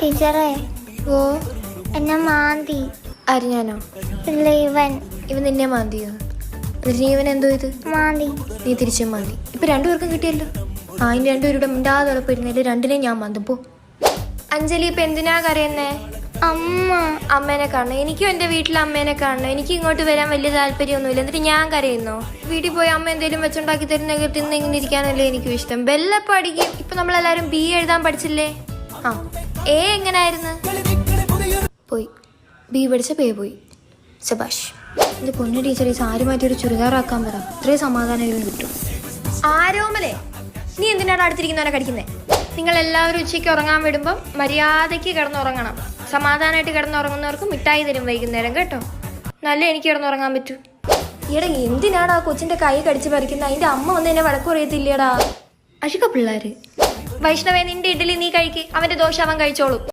ടീച്ചറേ ഓ എന്നെ മാന്തി. ആര് ഞാനോ? ഇല്ല, ഇവൻ ഇവൻ നിന്നെ മാന്തിയോ? നീ ഇവൻ എന്തോ ഇത് മാന്തി. നീ തിരിച്ചും മാന്തി. ഇപ്പൊ രണ്ടുപേർക്കും കിട്ടിയല്ലോ. ഇനി രണ്ടുപേരുടെ മിണ്ടാതെ ഉറപ്പിരുന്നതിൽ രണ്ടിനെയും ഞാൻ മാന്തും. പോ. അഞ്ജലി ഇപ്പൊ എന്തിനാ കരയുന്നേ? അമ്മ അമ്മേനെ കാണണം. എനിക്കും എന്റെ വീട്ടിലെ അമ്മേനെ കാണണം. എനിക്ക് ഇങ്ങോട്ട് വരാൻ വലിയ താല്പര്യമൊന്നുമില്ല. എന്നിട്ട് ഞാൻ കരയുന്നോ? വീട്ടിൽ പോയി അമ്മ എന്തെങ്കിലും വെച്ചുണ്ടാക്കി തരുന്ന തിന്ന് ഇങ്ങനെ ഇരിക്കാനല്ലേ എനിക്കും ഇഷ്ടം. ബെല്ലപ്പം അടിക്കും. ഇപ്പൊ നമ്മളെല്ലാരും ബി എഴുതാൻ പഠിച്ചില്ലേ? എ എങ്ങനായിരുന്നു? പോയി. ബി പഠിച്ച പേ പോയി. സബാഷ്. എന്റെ പൊന്നു ടീച്ചർ ഈ സാരി മാറ്റി ഒരു ചുരിദാറാക്കാൻ പറ. ഇത്രയും സമാധാനം കിട്ടും. ആരോമലേ, നീ എന്തിനാണ് അടുത്തിരിക്കുന്നവനെ കടിക്കുന്നേ? നിങ്ങൾ എല്ലാവരും ഉച്ചയ്ക്ക് ഉറങ്ങാൻ വിടുമ്പം മര്യാദയ്ക്ക് കിടന്നുറങ്ങണം. സമാധാനമായിട്ട് കിടന്നുറങ്ങുന്നവർക്ക് മിഠായി തരും വൈകുന്നേരം, കേട്ടോ? നല്ല എനിക്ക് കിടന്നുറങ്ങാൻ പറ്റൂ. ഈടാ എന്തിനാടാ കൊച്ചിന്റെ കൈ കടിച്ച് പറിക്കുന്ന? അതിന്റെ അമ്മ വന്ന് എന്നെ വഴക്ക് പറയത്തില്ലേടാ? അഴുക പിള്ളേര്. വൈഷ്ണവേ, നിന്റെ ഇഡ്ഡലി നീ കഴിക്ക്. അവന്റെ ദോശ അവൻ കഴിച്ചോളൂ.